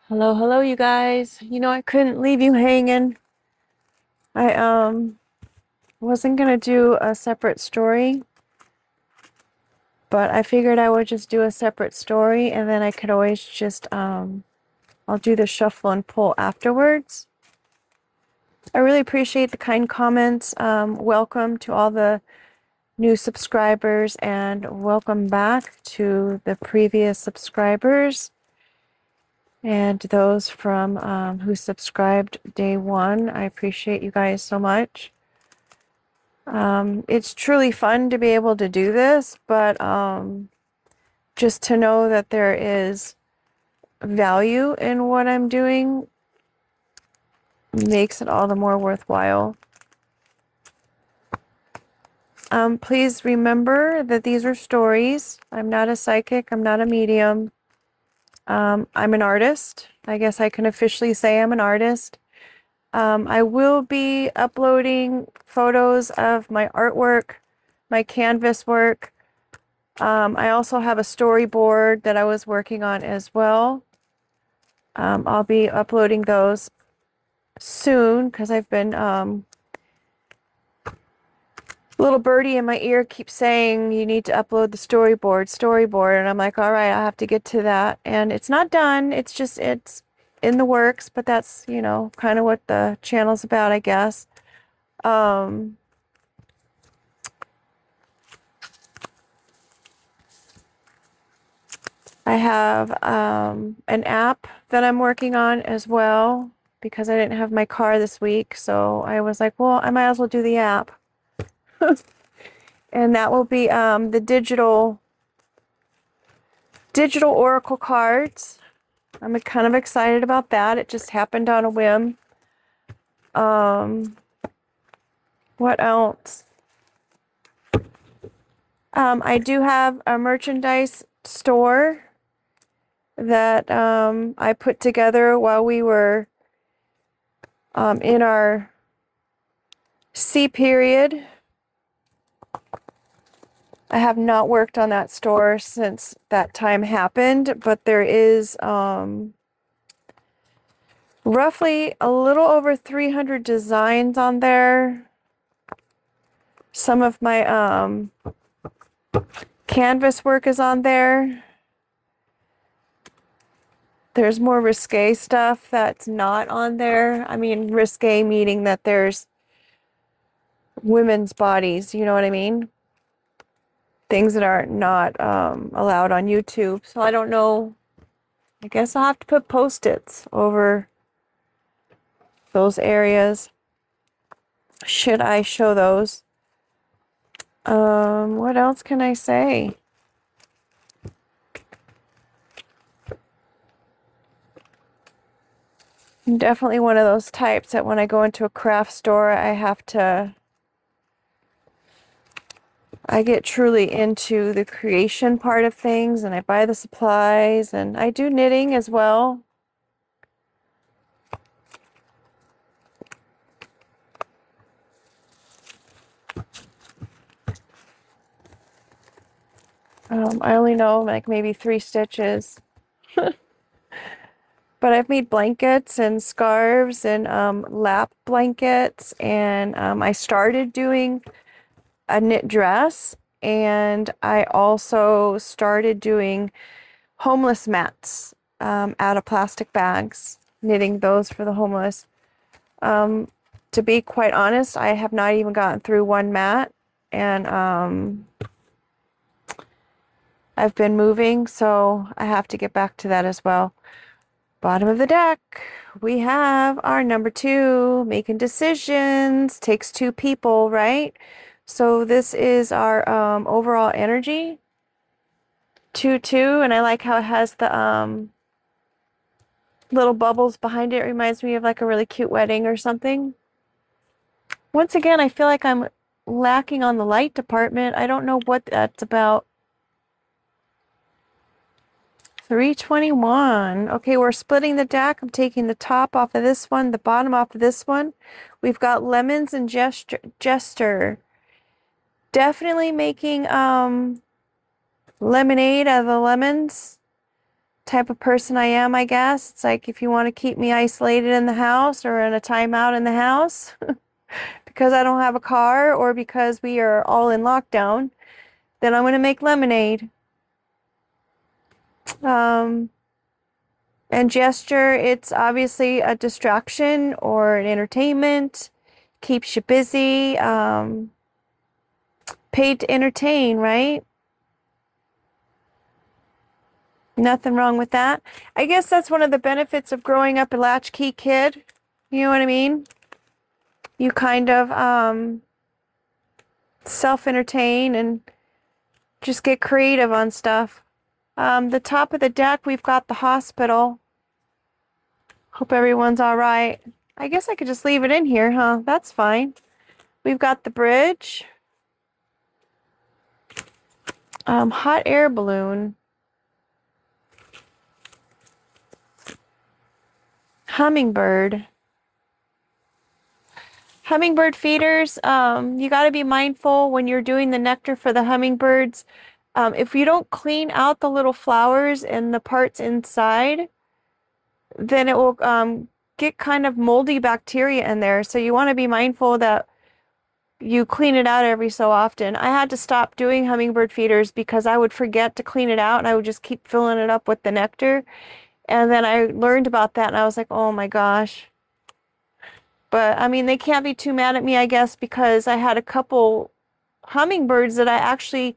Hello, hello, you guys. I couldn't leave you hanging. I wasn't gonna do a separate story, but I figured I would just do a separate story and then I could always just I'll do the shuffle and pull afterwards. I really appreciate the kind comments. Welcome to all the new subscribers and welcome back to the previous subscribers. And those from who subscribed day one, I appreciate you guys so much. It's truly fun to be able to do this, but just to know that there is value in what I'm doing makes it all the more worthwhile. Please remember that these are stories. I'm not a psychic. I'm not a medium. I'm an artist. I guess I can officially say I'm an artist. I will be uploading photos of my artwork, my canvas work. I also have a storyboard that I was working on as well. I'll be uploading those soon because I've been little birdie in my ear keeps saying you need to upload the storyboard, and I'm like, all right, I have to get to that. And it's not done. It's in the works, but that's, kind of what the channel's about, I guess. Um, I have an app that I'm working on as well because I didn't have my car this week. So I was like, well, I might as well do the app. And that will be the digital oracle cards. I'm kind of excited about that. It just happened on a whim. What else? I do have a merchandise store that I put together while we were in our C period. I have not worked on that store since that time happened, but there is roughly a little over 300 designs on there. Some of my canvas work is on there. There's more risque stuff that's not on there. I mean, risque meaning that there's women's bodies, you know what I mean? Things that are not allowed on YouTube. So I don't know. I guess I'll have to put post-its over those areas. Should I show those? What else can I say? I'm definitely one of those types that when I go into a craft store, I get truly into the creation part of things and I buy the supplies and I do knitting as well. I only know like maybe 3 stitches. But I've made blankets and scarves and lap blankets, and I started doing a knit dress, and I also started doing homeless mats out of plastic bags, knitting those for the homeless. To be quite honest, I have not even gotten through one mat, and I've been moving, so I have to get back to that as well. Bottom of the deck, we have our number 2, making decisions. Takes 2 people, right? So this is our overall energy. 2-2, and I like how it has the little bubbles behind it. It reminds me of like a really cute wedding or something. Once again, I feel like I'm lacking on the light department. I don't know what that's about. 321. Okay, we're splitting the deck. I'm taking the top off of this one, the bottom off of this one. We've got lemons and jester. Definitely making lemonade out of the lemons. type of person I am, I guess. It's like if you want to keep me isolated in the house or in a timeout in the house because I don't have a car or because we are all in lockdown, then I'm going to make lemonade. Um, and gesture, it's obviously a distraction or an entertainment, keeps you busy, paid to entertain, right? Nothing wrong with that. I guess that's one of the benefits of growing up a latchkey kid. You know what I mean? You kind of self-entertain and just get creative on stuff. The top of the deck, we've got the hospital. Hope everyone's all right. I guess I could just leave it in here, huh? That's fine. We've got the bridge. Hot air balloon. Hummingbird. Hummingbird feeders, you got to be mindful when you're doing the nectar for the hummingbirds. If you don't clean out the little flowers and the parts inside, then it will get kind of moldy bacteria in there. So you want to be mindful that you clean it out every so often. I had to stop doing hummingbird feeders because I would forget to clean it out and I would just keep filling it up with the nectar. And then I learned about that and I was like, oh my gosh. But I mean, they can't be too mad at me, I guess, because I had a couple hummingbirds that I actually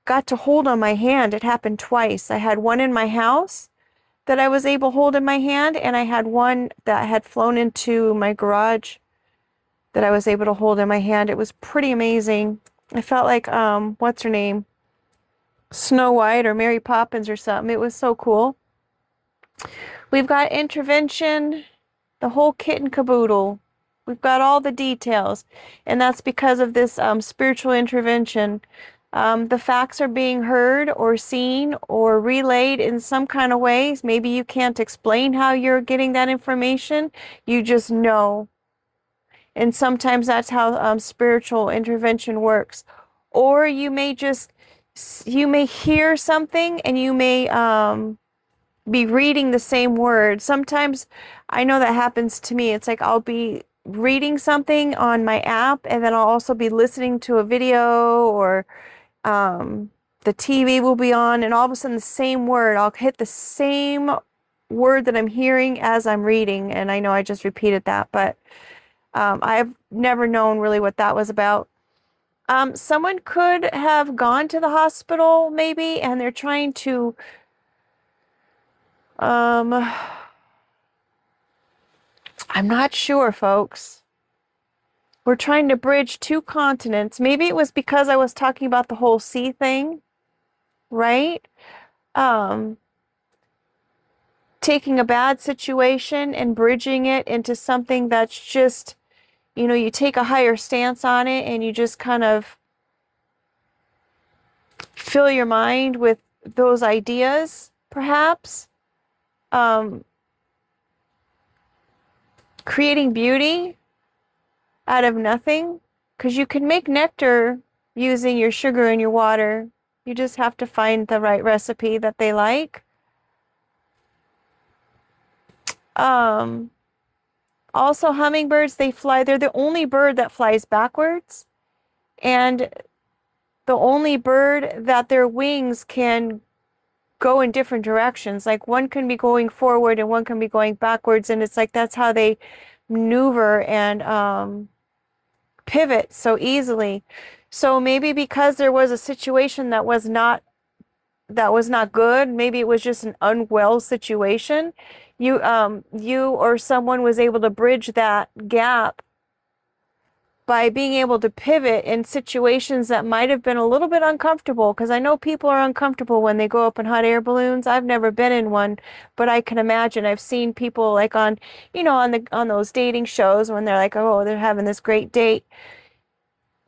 got to hold on my hand. It happened twice. I had one in my house that I was able to hold in my hand, and I had one that had flown into my garage that I was able to hold in my hand. It was pretty amazing. I felt like, what's her name? Snow White or Mary Poppins or something. It was so cool. We've got intervention, the whole kit and caboodle. We've got all the details, and that's because of this spiritual intervention. The facts are being heard or seen or relayed in some kind of ways. Maybe you can't explain how you're getting that information. You just know. And sometimes that's how spiritual intervention works. Or you may hear something and you may be reading the same word. Sometimes I know that happens to me. It's like I'll be reading something on my app and then I'll also be listening to a video or the TV will be on and all of a sudden the same word, I'll hit the same word that I'm hearing as I'm reading. And I know I just repeated that, but I've never known really what that was about. Someone could have gone to the hospital maybe and they're trying to I'm not sure, folks. We're trying to bridge two continents. Maybe it was because I was talking about the whole sea thing, right? Taking a bad situation and bridging it into something that's just, you take a higher stance on it and you just kind of fill your mind with those ideas, perhaps. Creating beauty out of nothing, because you can make nectar using your sugar and your water. You just have to find the right recipe that they like. Also hummingbirds, they fly. They're the only bird that flies backwards, and the only bird that their wings can go in different directions. Like one can be going forward and one can be going backwards, and it's like that's how they maneuver and pivot so easily. So maybe because there was a situation that was not good, maybe it was just an unwell situation, you or someone was able to bridge that gap by being able to pivot in situations that might have been a little bit uncomfortable, because I know people are uncomfortable when they go up in hot air balloons. I've never been in one, but I can imagine. I've seen people like on those dating shows when they're like, oh, they're having this great date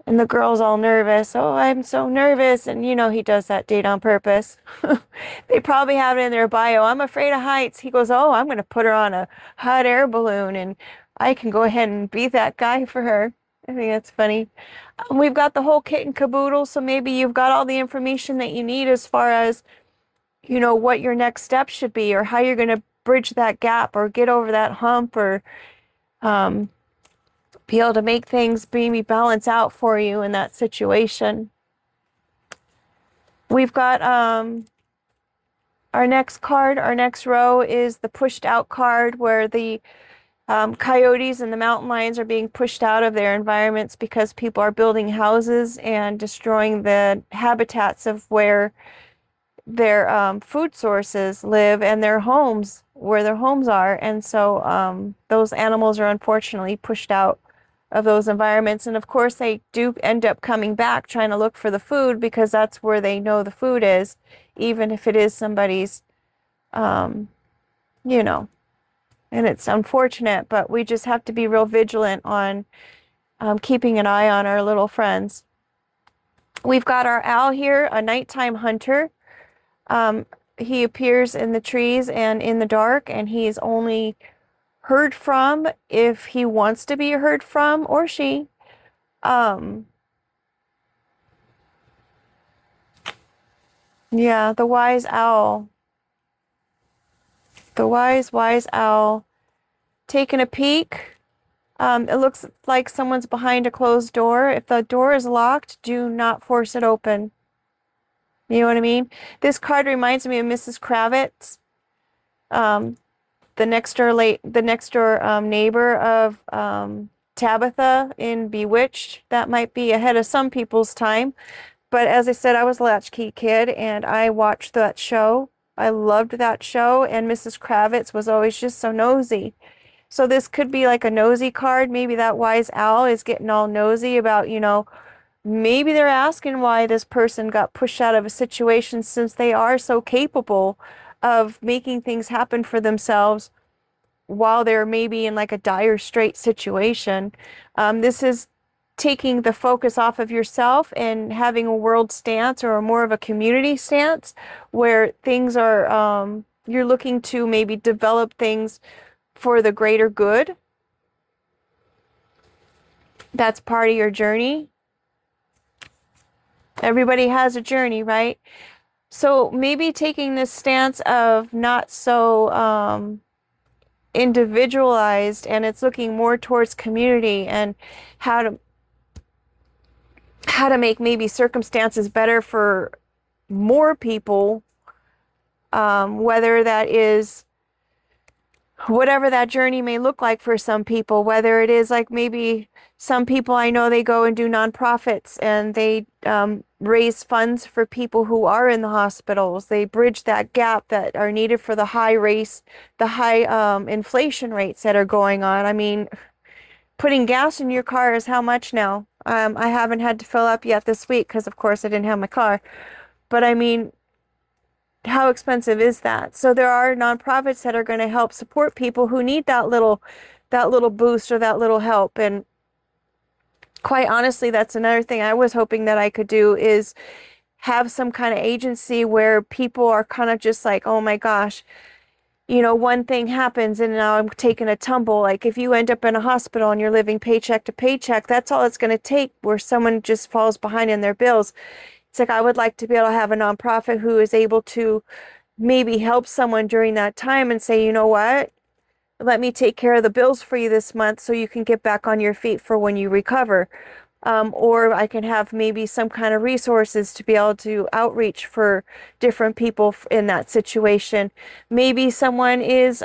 and the girl's all nervous. Oh, I'm so nervous. And he does that date on purpose. They probably have it in their bio. I'm afraid of heights. He goes, oh, I'm going to put her on a hot air balloon and I can go ahead and be that guy for her. I think that's funny. We've got the whole kit and caboodle. So maybe you've got all the information that you need as far as you know, what your next step should be, or how you're going to bridge that gap or get over that hump, or um, be able to make things maybe balance out for you in that situation. We've got our next card, our next row is the pushed out card, where the coyotes and the mountain lions are being pushed out of their environments because people are building houses and destroying the habitats of where their food sources live, and their homes, where their homes are. And so those animals are unfortunately pushed out of those environments. And of course, they do end up coming back trying to look for the food, because that's where they know the food is, even if it is somebody's, you know, and it's unfortunate, but we just have to be real vigilant on keeping an eye on our little friends. We've got our owl here, a nighttime hunter. He appears in the trees and in the dark, and he is only heard from if he wants to be heard from, or she. Yeah, the wise owl. The wise owl. Taking a peek. It looks like someone's behind a closed door. If the door is locked, do not force it open. You know what I mean? This card reminds me of Mrs. Kravitz, the next door neighbor of Tabitha in Bewitched. That might be ahead of some people's time. But as I said, I was a latchkey kid and I watched that show. I loved that show, and Mrs. Kravitz was always just so nosy. So this could be like a nosy card. Maybe that wise owl is getting all nosy about, you know, maybe they're asking why this person got pushed out of a situation, since they are so capable of making things happen for themselves while they're maybe in like a dire straight situation. This is taking the focus off of yourself and having a world stance, or more of a community stance, where things are, you're looking to maybe develop things for the greater good. That's part of your journey. Everybody has a journey, right? So maybe taking this stance of not so individualized, and it's looking more towards community and how to make maybe circumstances better for more people, whether that is whatever that journey may look like for some people, whether it is like maybe some people I know, they go and do nonprofits and they raise funds for people who are in the hospitals. They bridge that gap that are needed for the high inflation rates that are going on. I mean, putting gas in your car is how much now? I haven't had to fill up yet this week because of course I didn't have my car. But I mean, how expensive is that? So there are nonprofits that are going to help support people who need that little boost or that little help. And quite honestly, that's another thing I was hoping that I could do, is have some kind of agency where people are kind of just like, oh my gosh, you know, one thing happens and now I'm taking a tumble. Like if you end up in a hospital and you're living paycheck to paycheck, that's all it's going to take, where someone just falls behind in their bills. It's like I would like to be able to have a nonprofit who is able to maybe help someone during that time and say, you know what, let me take care of the bills for you this month so you can get back on your feet for when you recover. Or I can have maybe some kind of resources to be able to outreach for different people in that situation. Maybe someone is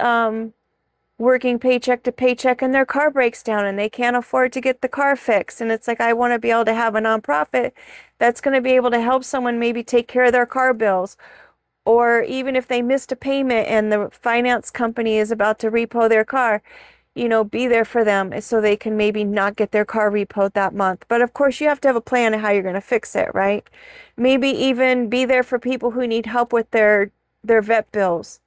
working paycheck to paycheck and their car breaks down and they can't afford to get the car fixed. And it's like, I want to be able to have a nonprofit that's going to be able to help someone maybe take care of their car bills. Or even if they missed a payment and the finance company is about to repo their car, you know, be there for them so they can maybe not get their car repoed that month. But of course, you have to have a plan of how you're going to fix it, right? Maybe even be there for people who need help with their vet bills,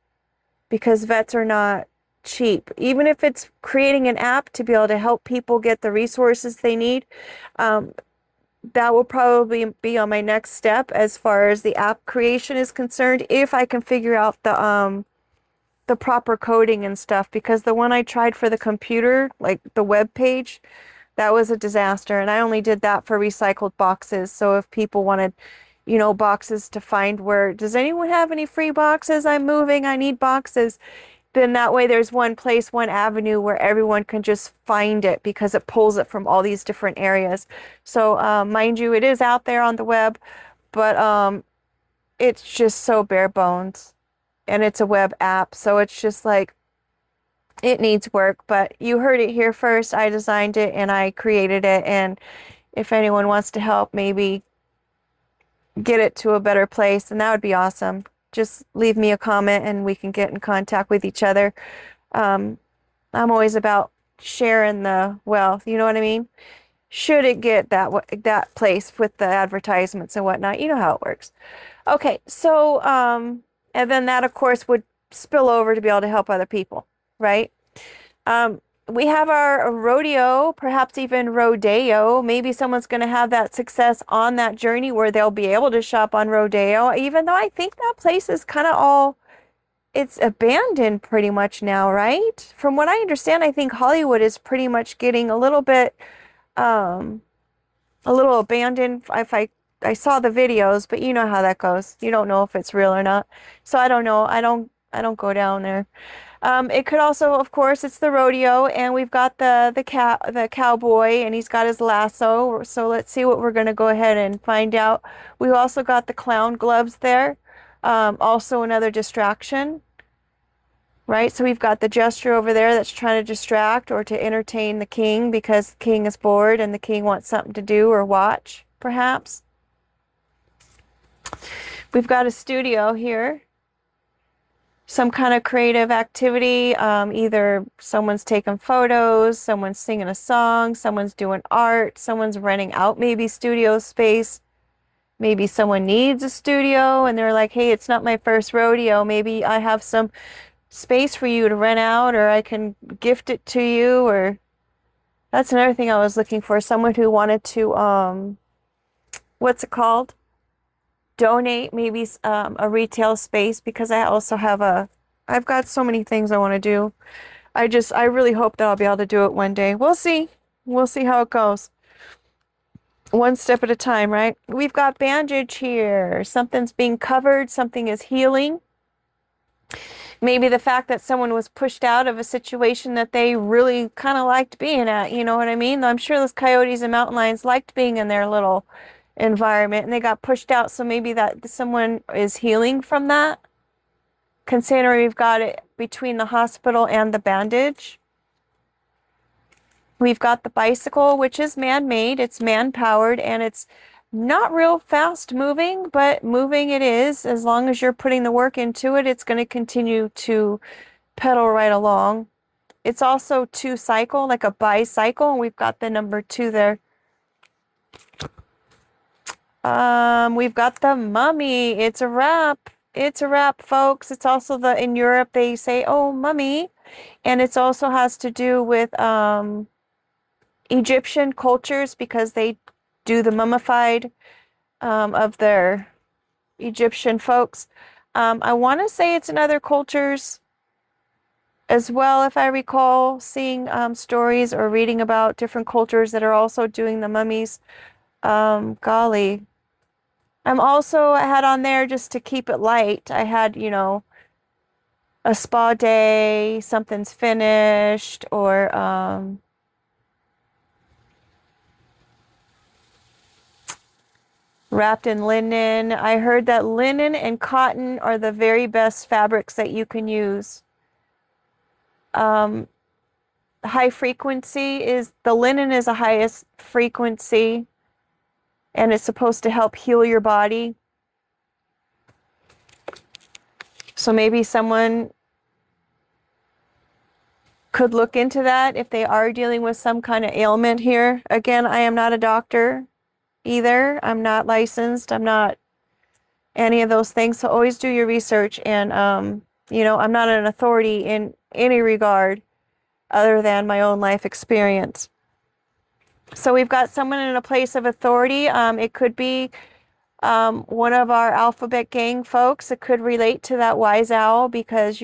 because vets are not cheap. Even if it's creating an app to be able to help people get the resources they need, that will probably be on my next step as far as the app creation is concerned, if I can figure out the proper coding and stuff, because the one I tried for the computer, like the web page, that was a disaster, and I only did that for recycled boxes. So if people wanted, boxes to find where, does anyone have any free boxes? I'm moving, I need boxes. Then that way there's one place, one avenue where everyone can just find it because it pulls it from all these different areas. So mind you, it is out there on the web, but it's just so bare bones. And it's a web app, so it's just like, it needs work, but you heard it here first. I designed it and I created it, and if anyone wants to help, maybe get it to a better place, and that would be awesome. Just leave me a comment and we can get in contact with each other. I'm always about sharing the wealth, you know what I mean? Should it get that place with the advertisements and whatnot, you know how it works. Okay, so and then that of course would spill over to be able to help other people, right? We have our rodeo, perhaps even rodeo. Maybe someone's going to have that success on that journey where they'll be able to shop on rodeo, even though I think that place is kind of all, it's abandoned pretty much now, right? From what I understand, I think Hollywood is pretty much getting a little bit, a little abandoned. If I saw the videos, but you know how that goes. You don't know if it's real or not. So I don't know. I don't go down there. It could also, of course, it's the rodeo, and we've got the cowboy, and he's got his lasso. So let's see what we're going to go ahead and find out. We've also got the clown gloves there. Also another distraction, right? So we've got the gesture over there that's trying to distract or to entertain the king because the king is bored and the king wants something to do or watch, perhaps. We've got a studio here. Some kind of creative activity, either someone's taking photos, someone's singing a song, someone's doing art, someone's renting out maybe studio space. Maybe someone needs a studio and they're like, hey, it's not my first rodeo. Maybe I have some space for you to rent out, or I can gift it to you. Or that's another thing I was looking for, someone who wanted to, what's it called? Donate maybe a retail space, because I also have I've got so many things I want to do. I really hope that I'll be able to do it one day. We'll see. We'll see how it goes. One step at a time, right? We've got bandage here. Something's being covered. Something is healing. Maybe the fact that someone was pushed out of a situation that they really kind of liked being at, you know what I mean? I'm sure those coyotes and mountain lions liked being in their little environment and they got pushed out, so maybe that someone is healing from that. Considering we've got it between the hospital and the bandage. We've got the bicycle, which is man-made, it's man-powered, and it's not real fast moving, but moving it is. As long as you're putting the work into it, it's going to continue to pedal right along. It's also 2-cycle, like a bicycle, and we've got the number 2 there. We've got the mummy. It's a wrap. It's a wrap, folks. It's also in Europe they say, oh, mummy. And it also has to do with Egyptian cultures, because they do the mummified of their Egyptian folks. I want to say it's in other cultures as well, if I recall seeing stories or reading about different cultures that are also doing the mummies. Golly. I had on there, just to keep it light, I had, a spa day, something's finished, or wrapped in linen. I heard that linen and cotton are the very best fabrics that you can use. High frequency is, the linen is the highest frequency, and it's supposed to help heal your body. So maybe someone could look into that if they are dealing with some kind of ailment here. Again, I am not a doctor either. I'm not licensed. I'm not any of those things. So always do your research. And, I'm not an authority in any regard other than my own life experience. So we've got someone in a place of authority. It could be one of our alphabet gang folks. It could relate to that wise owl, because,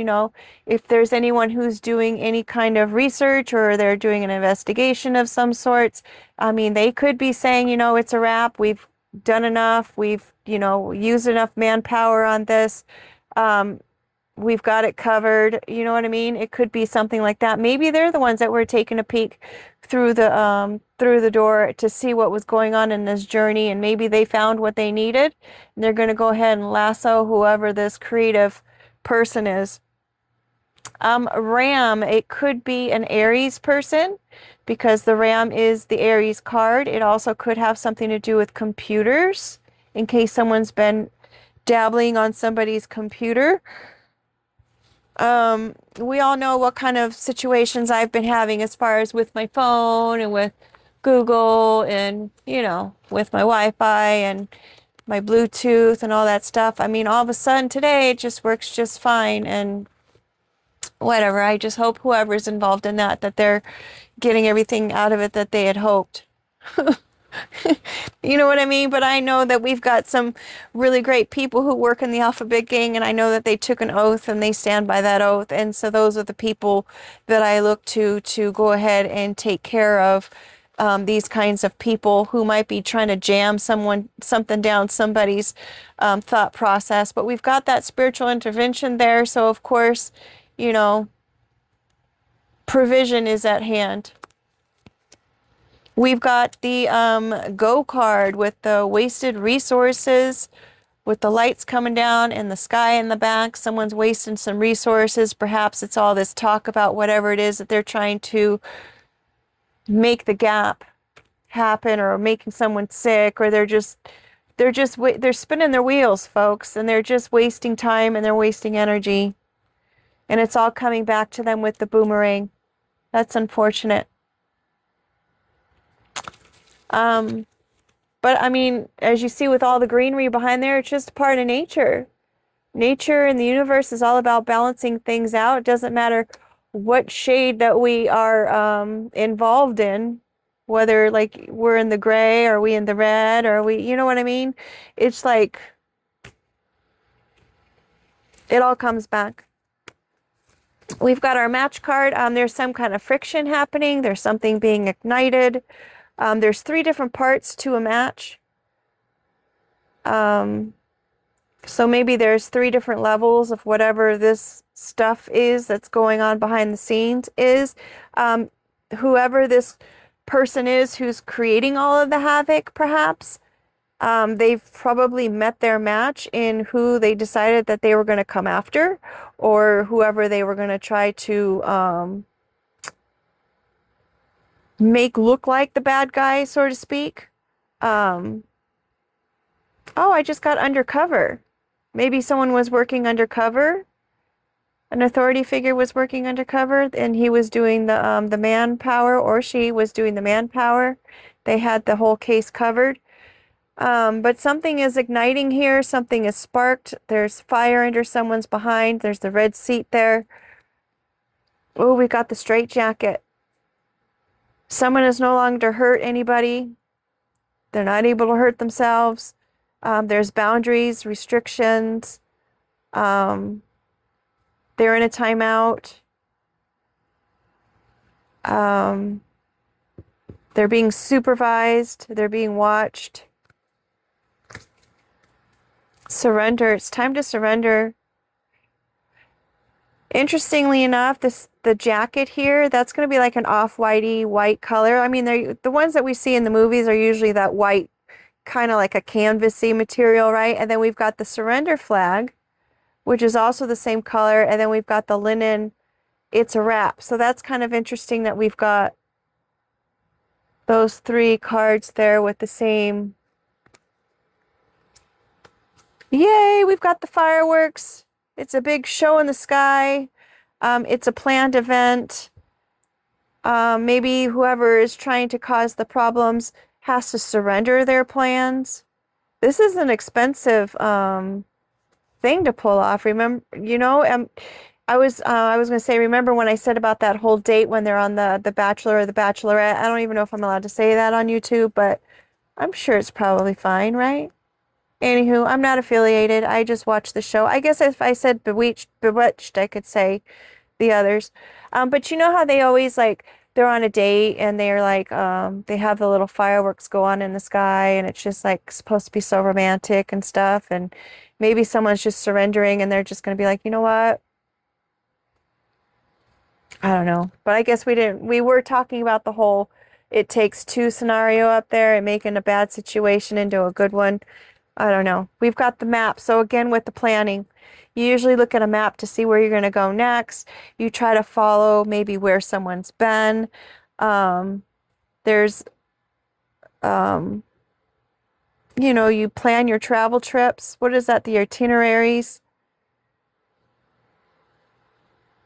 if there's anyone who's doing any kind of research or they're doing an investigation of some sorts, they could be saying, it's a wrap. done enough. We've, used enough manpower on this. Um, we've got it covered. You know what I mean? It could be something like that. Maybe they're the ones that were taking a peek through the door to see what was going on in this journey, and maybe they found what they needed, and they're going to go ahead and lasso whoever this creative person is. Ram, it could be an Aries person because the Ram is the Aries card. It also could have something to do with computers in case someone's been dabbling on somebody's computer. We all know what kind of situations I've been having as far as with my phone and with Google and, with my Wi-Fi and my Bluetooth and all that stuff. I mean, all of a sudden today it just works just fine, and whatever. I just hope whoever's involved in that they're getting everything out of it that they had hoped. You know what I mean? But I know that we've got some really great people who work in the Alphabet Gang, and I know that they took an oath and they stand by that oath. And so those are the people that I look to go ahead and take care of these kinds of people who might be trying to jam something down somebody's thought process. But we've got that spiritual intervention there. So of course, provision is at hand. We've got the Go card with the wasted resources, with the lights coming down and the sky in the back. Someone's wasting some resources. Perhaps it's all this talk about whatever it is that they're trying to make the gap happen, or making someone sick, or they're spinning their wheels, folks, and they're just wasting time and they're wasting energy. And it's all coming back to them with the boomerang. That's unfortunate. But I mean, as you see with all the greenery behind there, it's just part of nature. Nature and the universe is all about balancing things out. It doesn't matter what shade that we are involved in, whether like we're in the gray, or we in the red, or you know what I mean? It's like it all comes back. We've got our match card. There's some kind of friction happening. There's something being ignited. There's 3 different parts to a match. So maybe there's 3 different levels of whatever this stuff is that's going on behind the scenes is. Whoever this person is who's creating all of the havoc, perhaps, they've probably met their match in who they decided that they were going to come after, or whoever they were going to try to make look like the bad guy, so to speak. Oh, I just got undercover. Maybe someone was working undercover. An authority figure was working undercover, and he was doing the manpower, or she was doing the manpower. They had the whole case covered. But something is igniting here. Something is sparked. There's fire under someone's behind. There's the red seat there. Oh, we got the straitjacket. Someone is no longer hurt anybody. They're not able to hurt themselves. There's boundaries, restrictions. They're in a timeout. They're being supervised. They're being watched. Surrender. It's time to surrender. Interestingly enough, the jacket here, that's going to be like an off-whitey white color. I mean, the ones that we see in the movies are usually that white, kind of like a canvasy material, right? And then we've got the surrender flag, which is also the same color. And then we've got the linen, it's a wrap. So that's kind of interesting that we've got those 3 cards there with the same. Yay, we've got the fireworks. It's a big show in the sky. It's a planned event. Maybe whoever is trying to cause the problems has to surrender their plans. This is an expensive thing to pull off. Remember, I was going to say, remember when I said about that whole date when they're on the Bachelor or the Bachelorette? I don't even know if I'm allowed to say that on YouTube, but I'm sure it's probably fine, right? Anywho, I'm not affiliated. I just watch the show. I guess if I said bewitched, I could say the others. But you know how they always like, they're on a date and they're like, they have the little fireworks go on in the sky and it's just like supposed to be so romantic and stuff. And maybe someone's just surrendering and they're just going to be like, you know what? I don't know. But I guess we were talking about the whole it takes two scenario up there and making a bad situation into a good one. I don't know. We've got the map. So again, with the planning, you usually look at a map to see where you're going to go next. You try to follow maybe where someone's been. There's, um, you plan your travel trips. What is that? The itineraries.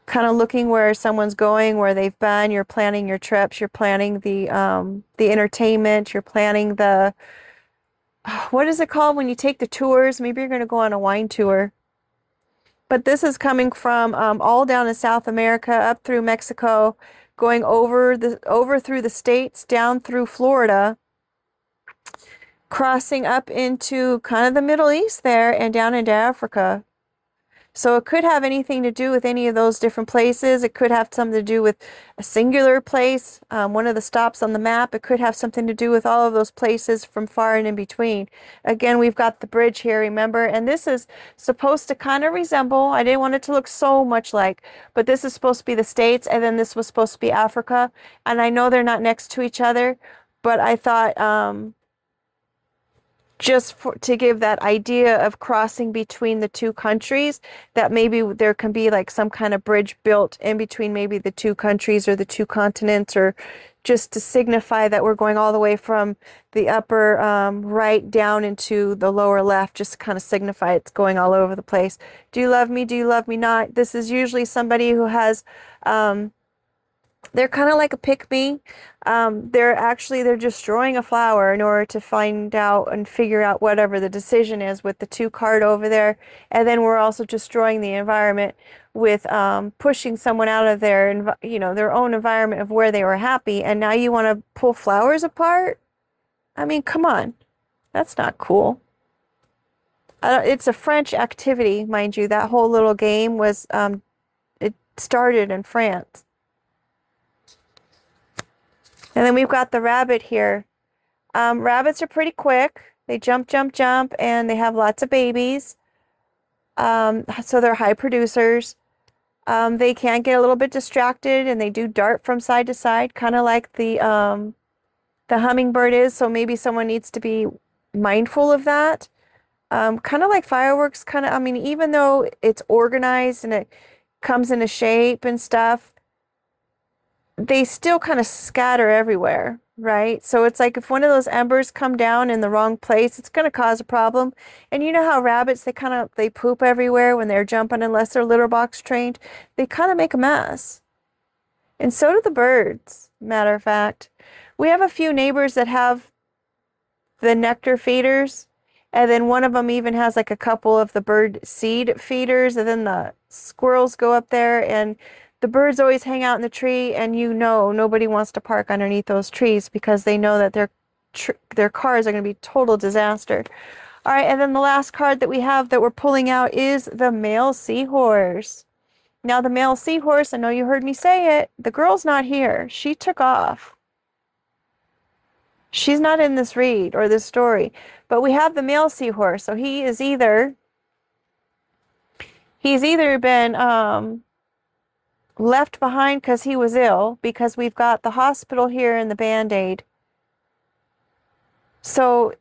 Kind of looking where someone's going, where they've been. You're planning your trips. You're planning the entertainment. You're planning the, what is it called when you take the tours? Maybe you're going to go on a wine tour. But this is coming from all down in South America, up through Mexico, going over through the states, down through Florida, crossing up into kind of the Middle East there, and down into Africa. So it could have anything to do with any of those different places. It could have something to do with a singular place, one of the stops on the map. It could have something to do with all of those places from far and in between. Again, we've got the bridge here, remember? And this is supposed to kind of resemble, I didn't want it to look so much like, but this is supposed to be the States, and then this was supposed to be Africa. And I know they're not next to each other, but I thought, to give that idea of crossing between the two countries, that maybe there can be like some kind of bridge built in between maybe the two countries or the two continents, or just to signify that we're going all the way from the upper right down into the lower left, just to kind of signify it's going all over the place. Do you love me? Do you love me not? This is usually somebody who has they're kind of like a pick-me. They're destroying a flower in order to find out and figure out whatever the decision is with the 2 card over there. And then we're also destroying the environment with pushing someone out of their own environment of where they were happy. And now you want to pull flowers apart? I mean, come on. That's not cool. It's a French activity, mind you. That whole little game was, it started in France. And then we've got the rabbit here. Rabbits are pretty quick. They jump, jump, jump, and they have lots of babies. So they're high producers. They can get a little bit distracted, and they do dart from side to side, kind of like the hummingbird is. So maybe someone needs to be mindful of that. Kind of like fireworks, I mean, even though it's organized and it comes in a shape and stuff, they still kind of scatter everywhere, right? So it's like if one of those embers come down in the wrong place, it's going to cause a problem. And you know how rabbits, they poop everywhere when they're jumping, unless they're litter box trained. They kind of make a mess. And so do the birds, matter of fact. We have a few neighbors that have the nectar feeders, and then one of them even has like a couple of the bird seed feeders, and then the squirrels go up there, and the birds always hang out in the tree, and nobody wants to park underneath those trees because they know that their cars are going to be total disaster. All right, and then the last card that we have that we're pulling out is the male seahorse. Now the male seahorse, I know you heard me say it, the girl's not here. She took off. She's not in this read or this story, but we have the male seahorse. So he's either been left behind because he was ill, because we've got the hospital here and the Band-Aid. So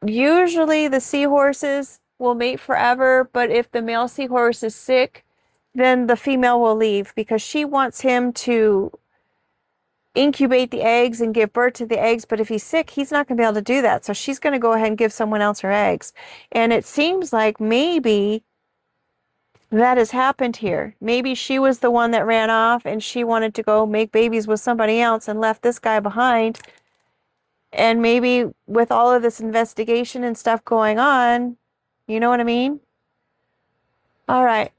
usually the seahorses will mate forever, but if the male seahorse is sick, then the female will leave because she wants him to incubate the eggs and give birth to the eggs. But if he's sick, he's not going to be able to do that. So she's going to go ahead and give someone else her eggs. And it seems like maybe that has happened here. Maybe she was the one that ran off and she wanted to go make babies with somebody else and left this guy behind. And maybe with all of this investigation and stuff going on, you know what I mean? All right.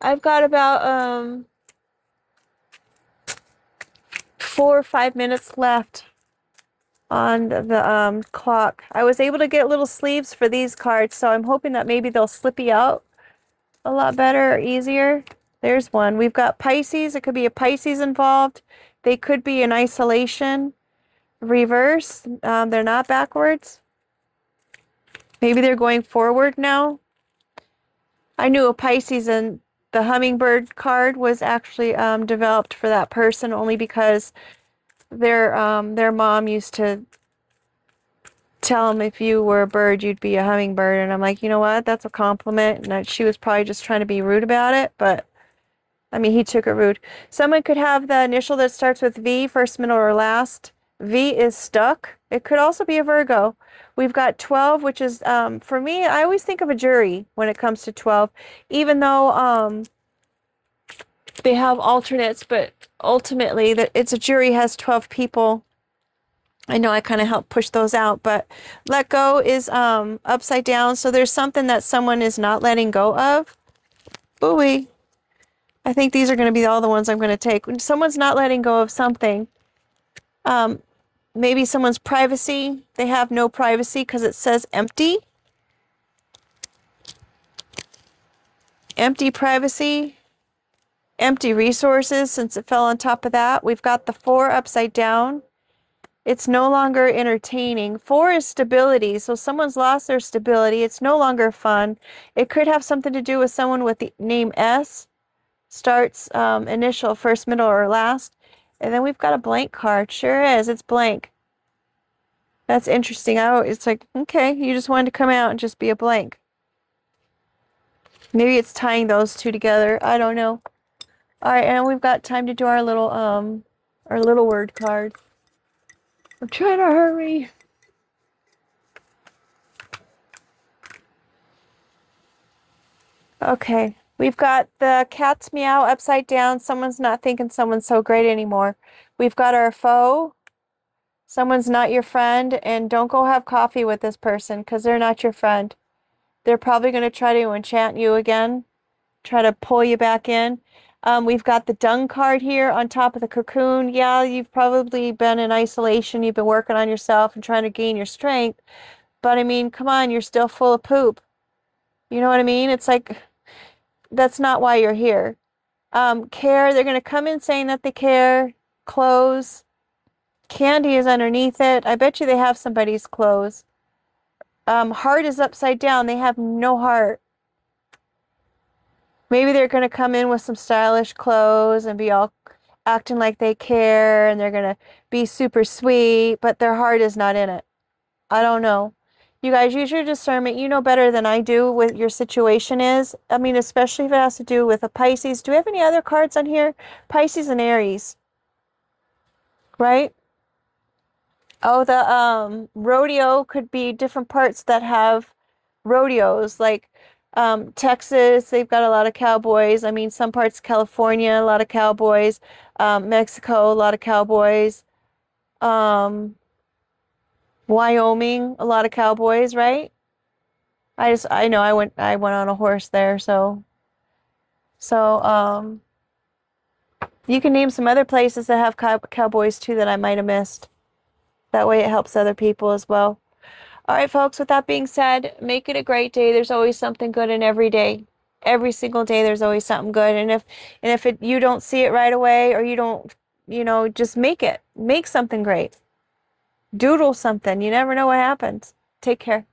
I've got about 4 or 5 minutes left on the clock. I was able to get little sleeves for these cards, so I'm hoping that maybe they'll slip you out a lot better or easier There's one. We've got Pisces. It could be a Pisces involved. They could be in isolation. Reverse. They're not backwards. Maybe they're going forward now. I knew a Pisces, and the hummingbird card was actually developed for that person only because their mom used to tell them if you were a bird, you'd be a hummingbird. And I'm like, you know what? That's a compliment. And she was probably just trying to be rude about it, but I mean, he took it rude. Someone could have the initial that starts with V, first, middle, or last. V is stuck. It could also be a Virgo. We've got 12, which is, for me, I always think of a jury when it comes to 12, even though they have alternates, but ultimately, it's a jury has 12 people. I know I kind of help push those out, but let go is upside down. So there's something that someone is not letting go of. Ooh-wee. I think these are going to be all the ones I'm going to take. When someone's not letting go of something, maybe someone's privacy, they have no privacy because it says empty. Empty privacy, empty resources, since it fell on top of that. We've got the 4 upside down. It's no longer entertaining. 4 is stability. So someone's lost their stability. It's no longer fun. It could have something to do with someone with the name S. Starts initial, first, middle, or last. And then we've got a blank card. Sure is. It's blank. That's interesting. It's like, okay, you just wanted to come out and just be a blank. Maybe it's tying those two together. I don't know. All right, and we've got time to do our little word card. I'm trying to hurry. Okay, we've got the cat's meow upside down. Someone's not thinking someone's so great anymore. We've got our foe. Someone's not your friend, and don't go have coffee with this person because they're not your friend. They're probably going to try to enchant you again, try to pull you back in. We've got the dung card here on top of the cocoon. Yeah, you've probably been in isolation. You've been working on yourself and trying to gain your strength. But I mean, come on, you're still full of poop. You know what I mean? It's like, that's not why you're here. Care, they're going to come in saying that they care. Clothes. Candy is underneath it. I bet you they have somebody's clothes. Heart is upside down. They have no heart. Maybe they're going to come in with some stylish clothes and be all acting like they care, and they're going to be super sweet, but their heart is not in it. I don't know. You guys use your discernment. You know better than I do what your situation is. I mean, especially if it has to do with a Pisces. Do we have any other cards on here? Pisces and Aries. Right? Oh, the rodeo could be different parts that have rodeos, like Texas, they've got a lot of cowboys. I mean, some parts of California, a lot of cowboys. Mexico, a lot of cowboys. Um, Wyoming, a lot of cowboys, right? I know I went on a horse there, so you can name some other places that have cowboys too that I might have missed. That way it helps other people as well. All right, folks, with that being said, make it a great day. There's always something good in every day. Every single day there's always something good. And if you don't see it right away, or you don't, just make it. Make something great. Doodle something. You never know what happens. Take care.